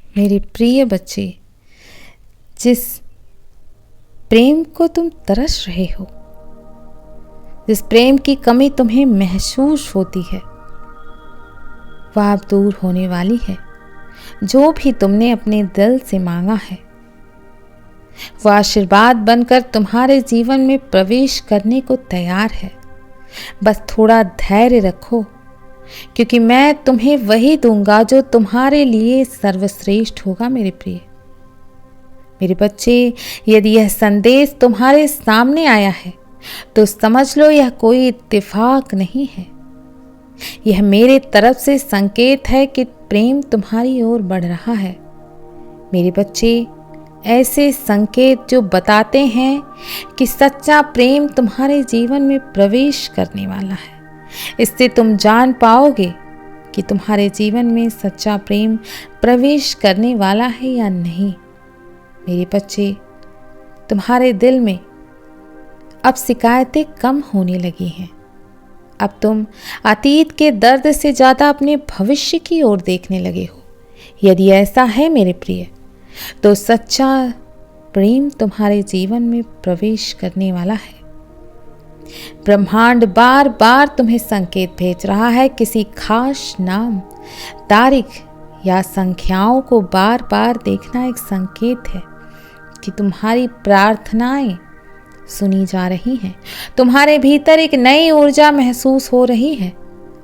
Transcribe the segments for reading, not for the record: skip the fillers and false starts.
मेरे प्रिय बच्चे, जिस प्रेम को तुम तरस रहे हो, जिस प्रेम की कमी तुम्हें महसूस होती है, वह अब दूर होने वाली है। जो भी तुमने अपने दिल से मांगा है, वह आशीर्वाद बनकर तुम्हारे जीवन में प्रवेश करने को तैयार है। बस थोड़ा धैर्य रखो, क्योंकि मैं तुम्हें वही दूंगा जो तुम्हारे लिए सर्वश्रेष्ठ होगा। मेरे प्रिय, मेरे बच्चे, यदि यह संदेश तुम्हारे सामने आया है तो समझ लो यह कोई इत्तेफाक नहीं है। यह मेरे तरफ से संकेत है कि प्रेम तुम्हारी ओर बढ़ रहा है। मेरे बच्चे, ऐसे संकेत जो बताते हैं कि सच्चा प्रेम तुम्हारे जीवन में प्रवेश करने वाला है। इससे तुम जान पाओगे कि तुम्हारे जीवन में सच्चा प्रेम प्रवेश करने वाला है या नहीं। मेरे बच्चे, तुम्हारे दिल में अब शिकायतें कम होने लगी हैं। अब तुम अतीत के दर्द से ज़्यादा अपने भविष्य की ओर देखने लगे हो। यदि ऐसा है मेरे प्रिय, तो सच्चा प्रेम तुम्हारे जीवन में प्रवेश करने वाला है। ब्रह्मांड बार बार तुम्हें संकेत भेज रहा है। किसी खास नाम, तारीख या संख्याओं को बार बार देखना एक संकेत है कि तुम्हारी प्रार्थनाएं सुनी जा रही हैं। तुम्हारे भीतर एक नई ऊर्जा महसूस हो रही है।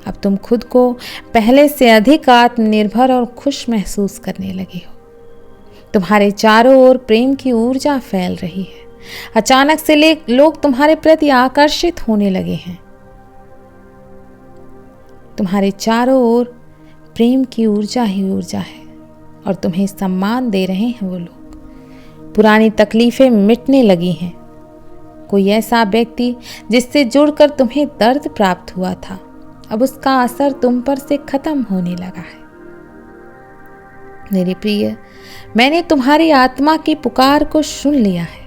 अब तुम खुद को पहले से अधिक आत्मनिर्भर और खुश महसूस करने लगे हो। तुम्हारे चारों ओर प्रेम की ऊर्जा फैल रही है। अचानक से लोग तुम्हारे प्रति आकर्षित होने लगे हैं। तुम्हारे चारों ओर प्रेम की ऊर्जा ही ऊर्जा है और तुम्हें सम्मान दे रहे हैं वो लोग। पुरानी तकलीफें मिटने लगी हैं। कोई ऐसा व्यक्ति जिससे जुड़कर तुम्हें दर्द प्राप्त हुआ था, अब उसका असर तुम पर से खत्म होने लगा है। मेरे प्रिय, मैंने तुम्हारी आत्मा की पुकार को सुन लिया है।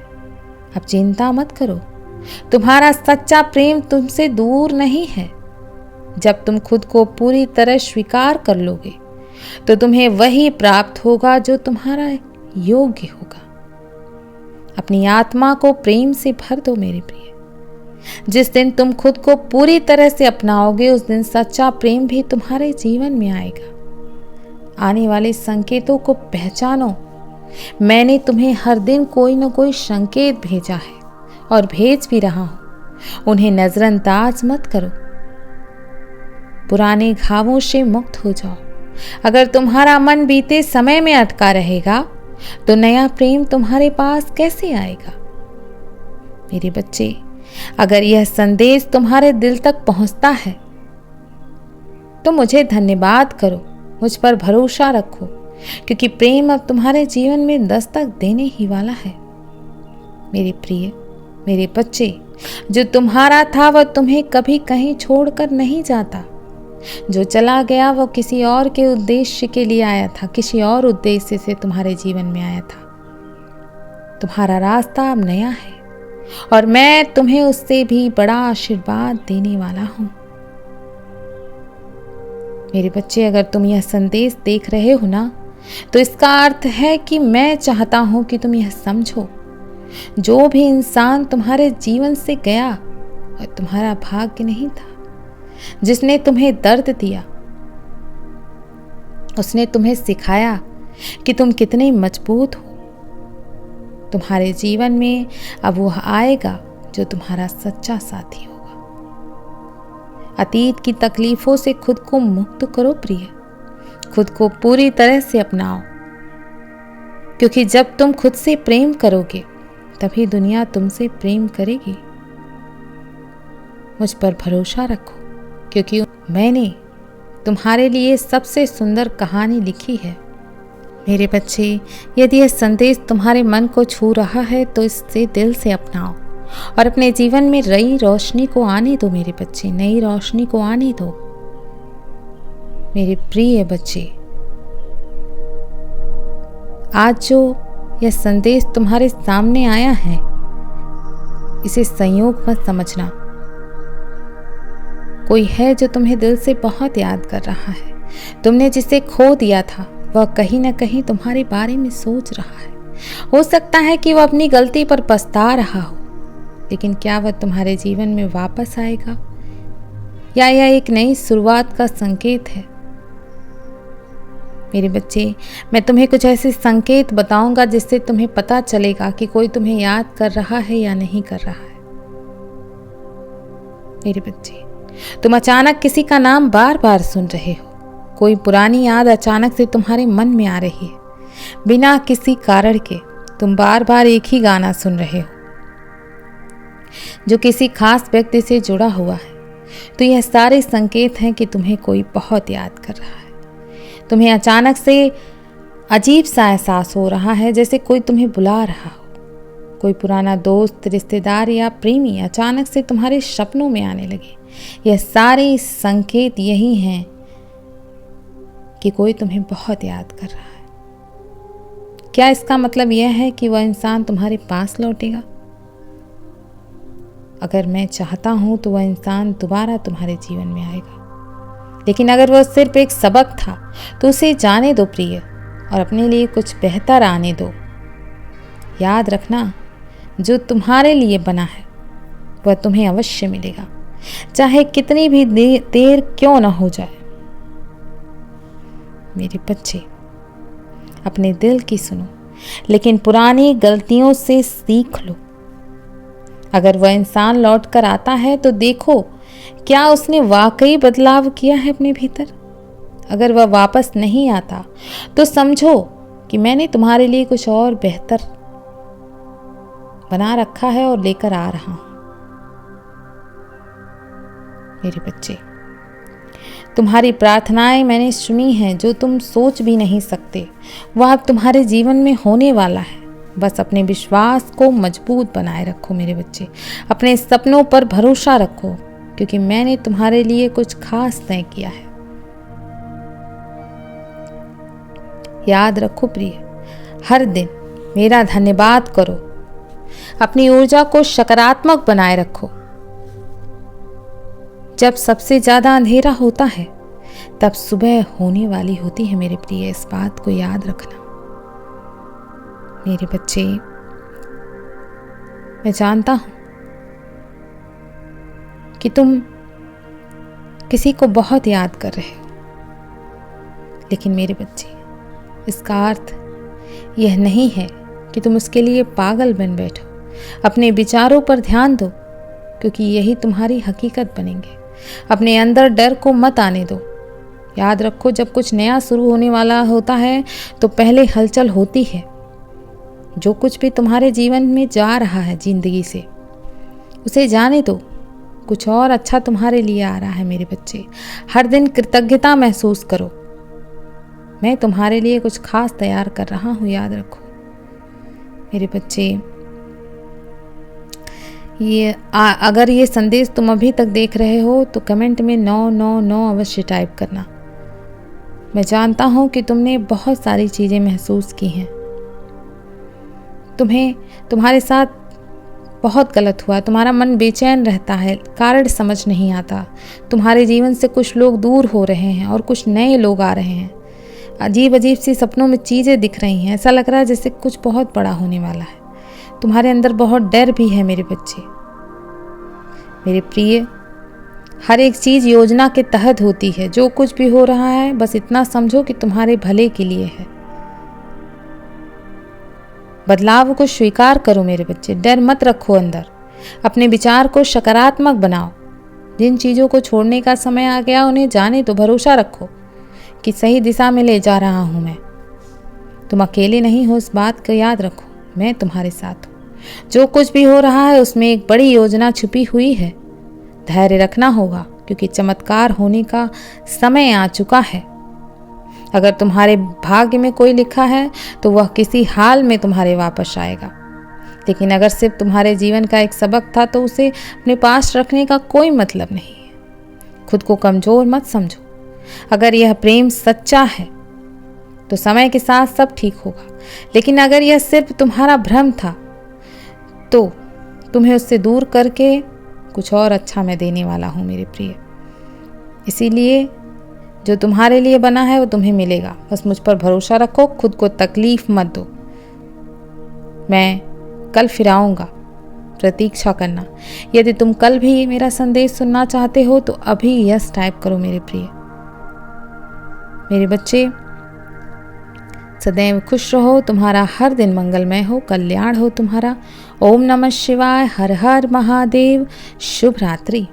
अब चिंता मत करो, तुम्हारा सच्चा प्रेम तुमसे दूर नहीं है। जब तुम खुद को पूरी तरह स्वीकार कर लोगे तो तुम्हें वही प्राप्त होगा जो तुम्हारा योग्य होगा। अपनी आत्मा को प्रेम से भर दो मेरे प्रिय। जिस दिन तुम खुद को पूरी तरह से अपनाओगे, उस दिन सच्चा प्रेम भी तुम्हारे जीवन में आएगा। आने वाले संकेतों को पहचानो। मैंने तुम्हें हर दिन कोई न कोई संकेत भेजा है और भेज भी रहा हूं। उन्हें नजरअंदाज मत करो। पुराने घावों से मुक्त हो जाओ। अगर तुम्हारा मन बीते समय में अटका रहेगा तो नया प्रेम तुम्हारे पास कैसे आएगा। मेरे बच्चे, अगर यह संदेश तुम्हारे दिल तक पहुंचता है तो मुझे धन्यवाद करो, मुझ पर भरोसा रखो, क्योंकि प्रेम अब तुम्हारे जीवन में दस्तक देने ही वाला है। मेरे प्रिय, मेरे बच्चे, जो तुम्हारा था वह तुम्हें कभी कहीं छोड़कर नहीं जाता। जो चला गया वो किसी और के उद्देश्य के लिए आया था, किसी और उद्देश्य से तुम्हारे जीवन में आया था। तुम्हारा रास्ता अब नया है और मैं तुम्हें उससे भी बड़ा आशीर्वाद देने वाला हूं। मेरे बच्चे, अगर तुम यह संदेश देख रहे हो ना, तो इसका अर्थ है कि मैं चाहता हूं कि तुम यह समझो, जो भी इंसान तुम्हारे जीवन से गया वह तुम्हारा भाग्य नहीं था। जिसने तुम्हें दर्द दिया, उसने तुम्हें सिखाया कि तुम कितने मजबूत हो। तुम्हारे जीवन में अब वह आएगा जो तुम्हारा सच्चा साथी होगा। अतीत की तकलीफों से खुद को मुक्त करो प्रिय। खुद को पूरी तरह से अपनाओ, क्योंकि जब तुम खुद से प्रेम करोगे तभी दुनिया तुमसे प्रेम करेगी। मुझ पर भरोसा रखो, क्योंकि मैंने तुम्हारे लिए सबसे सुंदर कहानी लिखी है। मेरे बच्चे, यदि यह संदेश तुम्हारे मन को छू रहा है तो इसे दिल से अपनाओ और अपने जीवन में नई रोशनी को आने दो। मेरे बच्चे, नई रोशनी को आने दो। मेरे प्रिय बच्चे, आज जो यह संदेश तुम्हारे सामने आया है, इसे संयोग मत समझना। कोई है जो तुम्हें दिल से बहुत याद कर रहा है। तुमने जिसे खो दिया था, वह कहीं ना कहीं तुम्हारे बारे में सोच रहा है। हो सकता है कि वह अपनी गलती पर पछता रहा हो, लेकिन क्या वह तुम्हारे जीवन में वापस आएगा या यह एक नई शुरुआत का संकेत है? मेरे बच्चे, मैं तुम्हें कुछ ऐसे संकेत बताऊंगा जिससे तुम्हें पता चलेगा कि कोई तुम्हें याद कर रहा है या नहीं कर रहा है। मेरे बच्चे, तुम अचानक किसी का नाम बार बार सुन रहे हो। कोई पुरानी याद अचानक से तुम्हारे मन में आ रही है। बिना किसी कारण के तुम बार बार एक ही गाना सुन रहे हो जो किसी खास व्यक्ति से जुड़ा हुआ है। तो यह सारे संकेत हैं कि तुम्हें कोई बहुत याद कर रहा है। तुम्हें अचानक से अजीब सा एहसास हो रहा है, जैसे कोई तुम्हें बुला रहा हो। कोई पुराना दोस्त, रिश्तेदार या प्रेमी अचानक से तुम्हारे सपनों में आने लगे। यह सारे संकेत यही हैं कि कोई तुम्हें बहुत याद कर रहा है। क्या इसका मतलब यह है कि वह इंसान तुम्हारे पास लौटेगा? अगर मैं चाहता हूं तो वह इंसान दोबारा तुम्हारे जीवन में आएगा। लेकिन अगर वह सिर्फ एक सबक था तो उसे जाने दो प्रिय, और अपने लिए कुछ बेहतर आने दो। याद रखना, जो तुम्हारे लिए बना है वह तुम्हें अवश्य मिलेगा, चाहे कितनी भी देर क्यों ना हो जाए। मेरे बच्चे, अपने दिल की सुनो, लेकिन पुरानी गलतियों से सीख लो। अगर वह इंसान लौट कर आता है तो देखो क्या उसने वाकई बदलाव किया है अपने भीतर। अगर वह वापस नहीं आता तो समझो कि मैंने तुम्हारे लिए कुछ और बेहतर बना रखा है और लेकर आ रहा हूं। मेरे बच्चे, तुम्हारी प्रार्थनाएं मैंने सुनी हैं। जो तुम सोच भी नहीं सकते वह अब तुम्हारे जीवन में होने वाला है। बस अपने विश्वास को मजबूत बनाए रखो मेरे बच्चे। अपने सपनों पर भरोसा रखो, क्योंकि मैंने तुम्हारे लिए कुछ खास तय किया है। याद रखो प्रिय, हर दिन मेरा धन्यवाद करो। अपनी ऊर्जा को सकारात्मक बनाए रखो। जब सबसे ज्यादा अंधेरा होता है तब सुबह होने वाली होती है मेरे प्रिय, इस बात को याद रखना। मेरे बच्चे, मैं जानता हूं कि तुम किसी को बहुत याद कर रहे हो, लेकिन मेरे बच्चे, इसका अर्थ यह नहीं है कि तुम उसके लिए पागल बन बैठो। अपने विचारों पर ध्यान दो, क्योंकि यही तुम्हारी हकीकत बनेंगे। अपने अंदर डर को मत आने दो। याद रखो, जब कुछ नया शुरू होने वाला होता है तो पहले हलचल होती है। जो कुछ भी तुम्हारे जीवन में जा रहा है जिंदगी से, उसे जाने दो। कुछ और अच्छा तुम्हारे लिए आ रहा है मेरे बच्चे। हर दिन कृतज्ञता महसूस करो। मैं तुम्हारे लिए कुछ खास तैयार कर रहा हूं, याद रखो मेरे बच्चे। अगर ये संदेश तुम अभी तक देख रहे हो तो कमेंट में 999 अवश्य टाइप करना। मैं जानता हूं कि तुमने बहुत सारी चीज़ें महसूस की हैं। तुम्हारे साथ बहुत गलत हुआ। तुम्हारा मन बेचैन रहता है, कारण समझ नहीं आता। तुम्हारे जीवन से कुछ लोग दूर हो रहे हैं और कुछ नए लोग आ रहे हैं। अजीब अजीब सी सपनों में चीज़ें दिख रही हैं। ऐसा लग रहा है जैसे कुछ बहुत बड़ा होने वाला है। तुम्हारे अंदर बहुत डर भी है मेरे बच्चे। मेरे प्रिय, हर एक चीज़ योजना के तहत होती है। जो कुछ भी हो रहा है बस इतना समझो कि तुम्हारे भले के लिए है। बदलाव को स्वीकार करो मेरे बच्चे। डर मत रखो अंदर। अपने विचार को सकारात्मक बनाओ। जिन चीज़ों को छोड़ने का समय आ गया उन्हें जाने तो भरोसा रखो कि सही दिशा में ले जा रहा हूं मैं। तुम अकेले नहीं हो, इस बात को याद रखो। मैं तुम्हारे साथ हूँ। जो कुछ भी हो रहा है उसमें एक बड़ी योजना छुपी हुई है। धैर्य रखना होगा, क्योंकि चमत्कार होने का समय आ चुका है। अगर तुम्हारे भाग्य में कोई लिखा है तो वह किसी हाल में तुम्हारे वापस आएगा। लेकिन अगर सिर्फ तुम्हारे जीवन का एक सबक था तो उसे अपने पास रखने का कोई मतलब नहीं है। खुद को कमजोर मत समझो। अगर यह प्रेम सच्चा है तो समय के साथ सब ठीक होगा। लेकिन अगर यह सिर्फ तुम्हारा भ्रम था तो तुम्हें उससे दूर करके कुछ और अच्छा मैं देने वाला हूँ मेरे प्रिय। इसीलिए जो तुम्हारे लिए बना है वो तुम्हें मिलेगा। बस मुझ पर भरोसा रखो, खुद को तकलीफ मत दो। मैं कल फिर आऊँगा, प्रतीक्षा करना। यदि तुम कल भी मेरा संदेश सुनना चाहते हो तो अभी यस टाइप करो मेरे प्रिय। मेरे बच्चे, सदैव खुश रहो, तुम्हारा हर दिन मंगलमय हो, कल्याण हो तुम्हारा। ओम नमः शिवाय, हर हर महादेव, शुभ रात्रि।